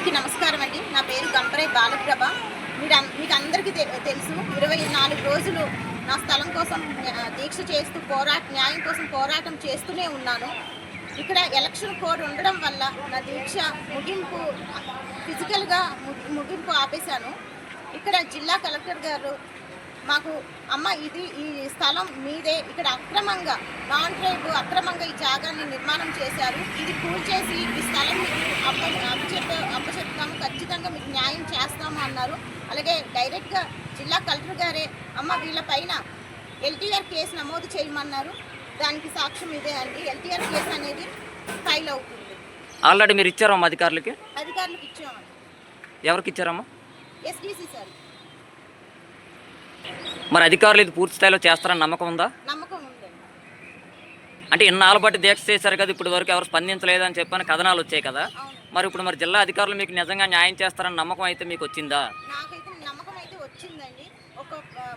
అందరికీ నమస్కారం అండి. నా పేరు గంపరై బాలప్రభ. మీకు అందరికీ తెలుసు 24 రోజులు నా స్థలం కోసం దీక్ష చేస్తూ న్యాయం కోసం పోరాటం చేస్తూనే ఉన్నాను. ఇక్కడ ఎలక్షన్ కోడ్ ఉండడం వల్ల నా దీక్ష ముగింపు ఫిజికల్గా ముగింపు ఆపేశాను. ఇక్కడ జిల్లా కలెక్టర్ గారు మాకు ఈ స్థలం మీదే, ఇక్కడ అక్రమంగా నాన్ ట్రైబ్ అక్రమంగా ఈ జాగాన్ని నిర్మాణం చేశారు, ఇది కూల్చేసి ఈ స్థలం మీకు అప్పచెప్తాము, ఖచ్చితంగా మీకు న్యాయం చేస్తాము అన్నారు. అలాగే డైరెక్ట్గా జిల్లా కలెక్టర్ గారే వీళ్ళపైన ఎల్టీఆర్ కేసు నమోదు చేయమన్నారు. దానికి సాక్ష్యం ఇదే అండి. ఎల్టీఆర్ కేసు అనేది ఫైల్ అవుతుంది. ఆల్రెడీ మీరు ఇచ్చారమ్మా అధికారులకి ఇచ్చామండి. ఎవరికి ఇచ్చారమ్మా? SDC sir. మరి అధికారులు ఇది పూర్తి స్థాయిలో చేస్తారని నమ్మకం ఉందా? నమ్మకం ఉందండి. అంటే ఇన్నాళ్ళ బట్టి దీక్ష చేశారు కదా, ఇప్పుడు వరకు ఎవరు స్పందించలేదని చెప్పని కథనాలు వచ్చాయి కదా, మరి ఇప్పుడు జిల్లా అధికారులు మీకు నిజంగా న్యాయం చేస్తారని నమ్మకం అయితే మీకు వచ్చిందా? నాకైతే నమ్మకం అయితే వచ్చిందండి. ఒక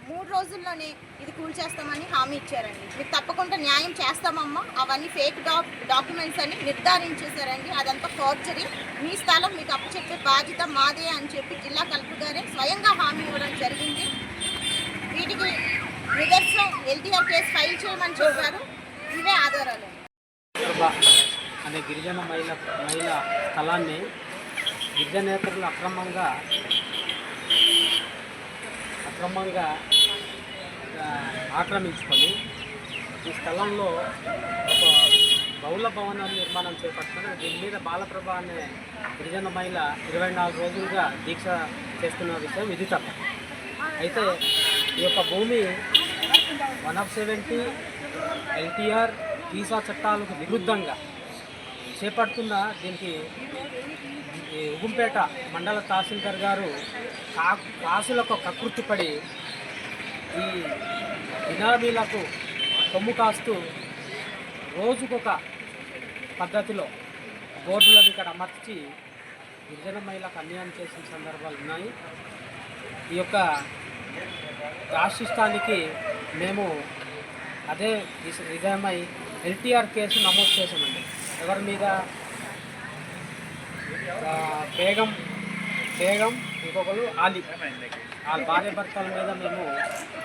3 రోజుల్లోనే ఇది కూల్చేస్తామని హామీ ఇచ్చారండి. మీకు తప్పకుండా న్యాయం చేస్తామమ్మా, అవన్నీ ఫేక్ డాక్యుమెంట్స్ అని నిర్ధారించేశారండి. అదంతా ఫోర్జరీ. మీ స్థలం మీకు అప్పచెప్పే బాధ్యత మాదే అని చెప్పి జిల్లా కలెక్టర్ గారే స్వయంగా హామీ ఇవ్వడం జరిగింది. వీటికి నిదర్శనం ఎల్టీఆర్ కేసు ఫైల్ చేయమని చెప్పారు. ఇవే ఆధారాలు. అనే గిరిజన మహిళ స్థలాన్ని గిరిజనేతరులు అక్రమంగా ఆక్రమించుకొని ఈ స్థలంలో ఒక బహుళ భవనాన్ని నిర్మాణం చేపట్టుకుని దీని మీద బాలప్రభ అనే గిరిజన మహిళ 24 రోజులుగా దీక్ష చేస్తున్న విషయం విదితం. అయితే ఈ యొక్క భూమి 170 ఎల్టీఆర్ వీసా చట్టాలకు విరుద్ధంగా చేపడుతున్న దీనికి ఉగుంపేట మండల తహసీల్దార్ గారు కాసులకు కకృతిపడి ఈ బినామీలకు కొమ్ము కాస్తూ రోజుకొక పద్ధతిలో బోర్డులను ఇక్కడ అమర్చి గిరిజన మహిళలకు అన్యాయం చేసిన సందర్భాలు ఉన్నాయి. ఈ యొక్క రాష్ట్రానికి మేము అదే విధమై ఎల్టీఆర్ కేసు నమోదు చేసామండి. ఎవరి మీద? బేగం ఇంకొకరు ఆలీ, వాళ్ళ భార్య భర్తల మీద మేము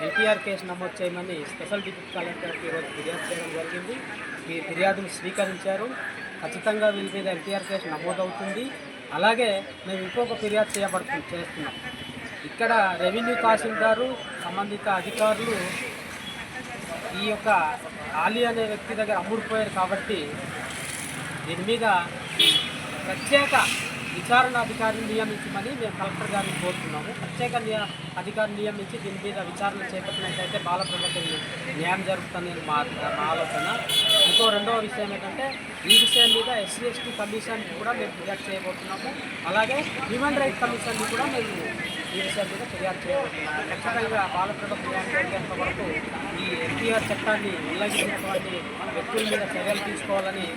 ఎల్టీఆర్ కేసు నమోదు చేయమని స్పెషల్ డిప్యూటీ కలెక్టర్కి ఈరోజు ఫిర్యాదు చేయడం జరిగింది. ఈ ఫిర్యాదును స్వీకరించారు. ఖచ్చితంగా వీళ్ళ మీద ఎల్టీఆర్ కేసు నమోదవుతుంది. అలాగే మేము ఇంకొక ఫిర్యాదు చేస్తున్నాం. ఇక్కడ రెవెన్యూ తహసీల్దారు సంబంధిత అధికారులు ఈ యొక్క ఆలీ అనే వ్యక్తి దగ్గర అమ్ముడుపోయారు కాబట్టి దీని మీద ప్రత్యేక విచారణ అధికారిని నియమించమని మేము కలెక్టర్ గారిని కోరుతున్నాము. ప్రత్యేక అధికారిని నియమించి దీని మీద విచారణ చేపట్టినట్లయితే బాలప్రభకి న్యాయం జరుగుతుందని మా ఆలోచన. రెండవ విషయం ఏంటంటే ఈ విషయం మీద SC/ST కమిషన్కి కూడా మేము ఫిర్యాదు చేయబోతున్నాము. అలాగే హ్యూమన్ రైట్స్ కమిషన్కి కూడా మేము ఈ విషయం మీద ఫిర్యాదు చేయబోతున్నాము. ఖచ్చితంగా బాలప్రభకు న్యాయం జరిగేంత వరకు ఈ ఎల్టీఆర్ చట్టాన్ని ఉల్లంఘించినటువంటి వ్యక్తుల మీద చర్యలు తీసుకోవాలని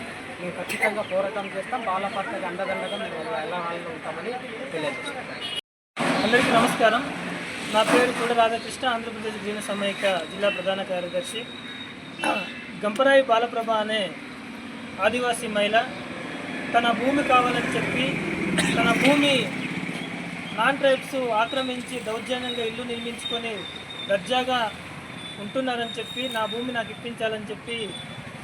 మేము ఖచ్చితంగా పోరాటం చేస్తాం. బాలపర్తకి అండదండగా మేము ఎలా ఉంటామని తెలియజేస్తాం. అందరికీ నమస్కారం. నా పేరు కూడా రాధాకృష్ణ, ఆంధ్రప్రదేశ్ గిరిజన సమైక్య జిల్లా ప్రధాన కార్యదర్శి. గంపరాయి బాలప్రభ అనే ఆదివాసీ మహిళ తన భూమి కావాలని చెప్పి తన భూమి నాన్ ట్రైబ్స్ ఆక్రమించి దౌర్జన్యంగా ఇల్లు నిర్మించుకొని దర్జాగా ఉంటున్నారని చెప్పి నా భూమి నాకు ఇప్పించాలని చెప్పి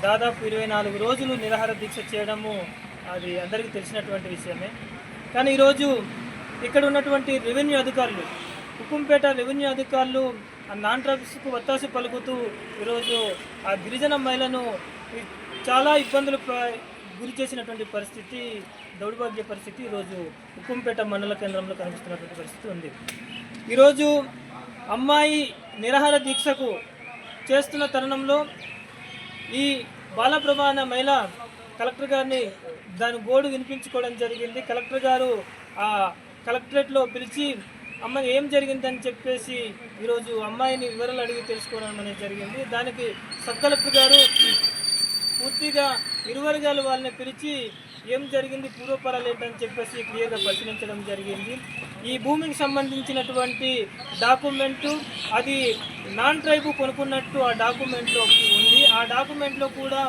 దాదాపు 24 రోజులు నిరాహార దీక్ష చేయడము అది అందరికీ తెలిసినటువంటి విషయమే. కానీ ఈరోజు ఇక్కడ ఉన్నటువంటి రెవెన్యూ అధికారులు, ఉక్కుంపేట రెవెన్యూ అధికారులు ఆ నాన్ ట్రైబ్స్కు ఒత్తాసు పలుకుతూ ఈరోజు ఆ గిరిజన మహిళను చాలా ఇబ్బందులు గురి చేసినటువంటి పరిస్థితి, దౌర్భాగ్య పరిస్థితి ఈరోజు ఉక్కుంపేట మండల కేంద్రంలో కనిపిస్తున్నటువంటి పరిస్థితి ఉంది. ఈరోజు అమ్మాయి నిరాహార దీక్షకు చేస్తున్న తరుణంలో ఈ బాలప్రభ అనే మహిళ కలెక్టర్ గారిని దాని బోర్డు వినిపించుకోవడం జరిగింది. కలెక్టర్ గారు ఆ కలెక్టరేట్లో పిలిచి అమ్మాయి ఏం జరిగిందని చెప్పేసి ఈరోజు అమ్మాయిని వివరాలు అడిగి తెలుసుకోవడం అనేది జరిగింది. దానికి సబ్ కలెక్టర్ గారు పూర్తిగా ఇరు వర్గాల వాళ్ళని పిలిచి ఏం జరిగింది, పూర్వపరాలు ఏంటని చెప్పేసి క్లియర్గా పరిశీలించడం జరిగింది. ఈ భూమికి సంబంధించినటువంటి డాక్యుమెంటు అది నాన్ ట్రైబు కొనుక్కున్నట్టు ఆ డాక్యుమెంట్లో ఉంది. ఆ డాక్యుమెంట్లో కూడా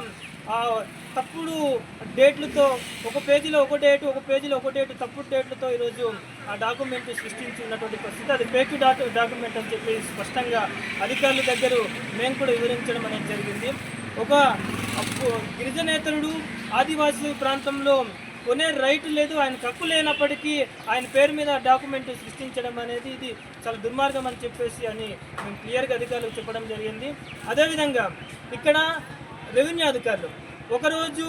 తప్పుడు డేట్లతో ఒక పేజీలో ఒక డేటు ఒక పేజీలో ఒక డేటు తప్పుడు డేట్లతో ఈరోజు ఆ డాక్యుమెంట్ సృష్టించి ఉన్నటువంటి పరిస్థితి. అది ఫేక్ డాక్యుమెంట్ అని చెప్పి స్పష్టంగా అధికారుల దగ్గర మేము కూడా వివరించడం అనేది జరిగింది. ఒక గిరిజనేతరుడు ఆదివాసీ ప్రాంతంలో కొనే రైట్ లేదు, ఆయనకు హక్కు లేనప్పటికీ ఆయన పేరు మీద డాక్యుమెంట్ సృష్టించడం అనేది ఇది చాలా దుర్మార్గం అని చెప్పేసి అని మేము క్లియర్గా అధికారులకు చెప్పడం జరిగింది. అదేవిధంగా ఇక్కడ రెవెన్యూ అధికారులు ఒకరోజు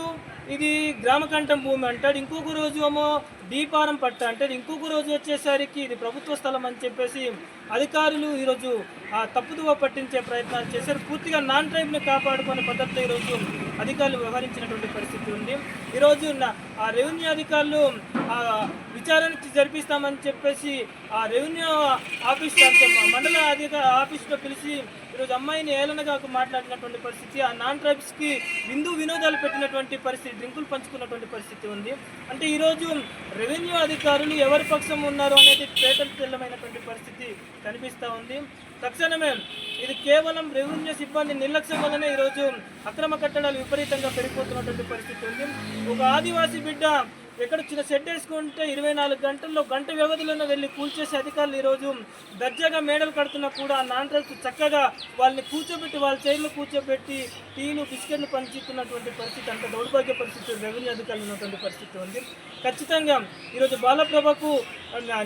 ఇది గ్రామకంఠం భూమి అంటాడు, ఇంకొక రోజు ఏమో డీపారం పట్ట అంటాడు, ఇంకొక రోజు వచ్చేసరికి ఇది ప్రభుత్వ స్థలం అని చెప్పేసి అధికారులు ఈరోజు ఆ తప్పుదువ పట్టించే ప్రయత్నాలు చేశారు. పూర్తిగా నాన్ ట్రైబ్ని కాపాడుకునే పద్ధతిలో ఈరోజు అధికారులు వ్యవహరించినటువంటి పరిస్థితి ఉంది. ఈరోజు ఆ రెవెన్యూ అధికారులు విచారణ జరిపిస్తామని చెప్పేసి ఆ రెవెన్యూ ఆఫీస్ మండల ఆఫీస్లో పిలిచి ఈరోజు అమ్మాయిని ఏలనగా మాట్లాడినటువంటి పరిస్థితి, ఆ నాన్ ట్రైబ్స్కి వినోదాలు పెట్టినటువంటి పరిస్థితి, డ్రింకులు పంచుకున్నటువంటి పరిస్థితి ఉంది. అంటే ఈరోజు రెవెన్యూ అధికారులు ఎవరి పక్షం ఉన్నారు అనేది పేటలు తెల్లమైనటువంటి పరిస్థితి కనిపిస్తూ ఉంది. తక్షణమే ఇది కేవలం రెవెన్యూ సిబ్బంది నిర్లక్ష్యం వల్లనే ఈరోజు అక్రమ కట్టడాలు విపరీతంగా పెరిగిపోతున్నటువంటి పరిస్థితి ఉంది. ఒక ఆదివాసీ బిడ్డ ఎక్కడ చిన్న షెడ్ వేసుకుంటే 24 గంటల్లో గంట వ్యవధిలోనే వెళ్ళి కూల్చేసే అధికారులు ఈరోజు దర్జాగా మేడలు కడుతున్నా కూడా నాన్ ట్రైబ్స్ చక్కగా వాళ్ళని కూర్చోబెట్టి వాళ్ళ చైర్లో కూర్చోబెట్టి టీలు బిస్కెట్లు పంచుతున్నటువంటి పరిస్థితి, అంత దౌర్భాగ్య పరిస్థితి రెవెన్యూ అధికారులు ఉన్నటువంటి పరిస్థితి ఉంది. ఖచ్చితంగా ఈరోజు బాలప్రభకు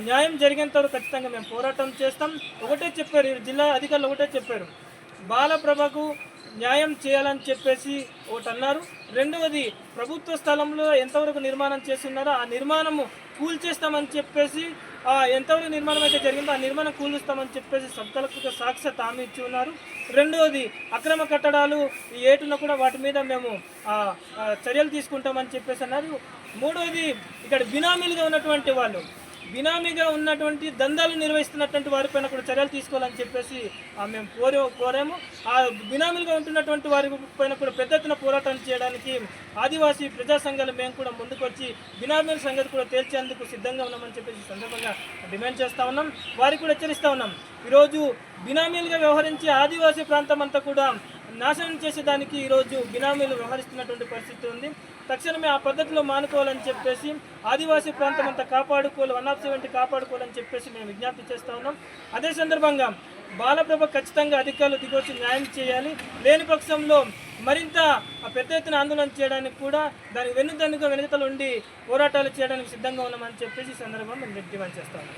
న్యాయం జరిగేంత వరకు ఖచ్చితంగా మేము పోరాటం చేస్తాం. ఒకటే చెప్పారు జిల్లా అధికారులు, ఒకటే చెప్పారు, బాలప్రభకు న్యాయం చేయాలని చెప్పేసి ఒకటి అన్నారు. రెండవది ప్రభుత్వ స్థలంలో ఎంతవరకు నిర్మాణం చేస్తున్నారో ఆ నిర్మాణము కూల్చేస్తామని చెప్పేసి ఎంతవరకు నిర్మాణం అయితే జరిగిందో ఆ నిర్మాణం కూలుస్తామని చెప్పేసి సబ్ కలెక్టర్గా సాక్షాత్ హామీ ఇచ్చి ఉన్నారు. రెండవది అక్రమ కట్టడాలు ఈ ఏటున కూడా వాటి మీద మేము చర్యలు తీసుకుంటామని చెప్పేసి అన్నారు. మూడవది ఇక్కడ బినామీలుగా ఉన్నటువంటి వాళ్ళు, బినామీగా ఉన్నటువంటి దందాలు నిర్వహిస్తున్నటువంటి వారిపైన కూడా చర్యలు తీసుకోవాలని చెప్పేసి మేము కోరాము. ఆ బినామీలుగా ఉంటున్నటువంటి వారి పైన కూడా పెద్ద ఎత్తున పోరాటం చేయడానికి ఆదివాసీ ప్రజా సంఘాలు మేము కూడా ముందుకొచ్చి బినామీల సంగతి కూడా తేల్చేందుకు సిద్ధంగా ఉన్నామని చెప్పేసి సందర్భంగా డిమాండ్ చేస్తూ ఉన్నాం. వారికి కూడా హెచ్చరిస్తూ ఉన్నాం, ఈరోజు బినామీలుగా వ్యవహరించి ఆదివాసీ ప్రాంతం అంతా కూడా నాశనం చేసేదానికి ఈరోజు బినామీలు వ్యవహరిస్తున్నటువంటి పరిస్థితి ఉంది. తక్షణమే ఆ పద్ధతిలో మానుకోవాలని చెప్పేసి ఆదివాసీ ప్రాంతం అంతా కాపాడుకోవాలి, 170 కాపాడుకోవాలని చెప్పేసి మేము విజ్ఞప్తి చేస్తూ ఉన్నాం. అదే సందర్భంగా బాలప్రభ ఖచ్చితంగా అధికారులు దిగొచ్చి న్యాయం చేయాలి, లేని పక్షంలో మరింత పెద్ద ఎత్తున ఆందోళన చేయడానికి కూడా దానికి వెనుదన్నుగా వెనుకలు ఉండి పోరాటాలు చేయడానికి సిద్ధంగా ఉన్నామని చెప్పేసి ఈ సందర్భంగా మేము డిమాండ్ చేస్తాము.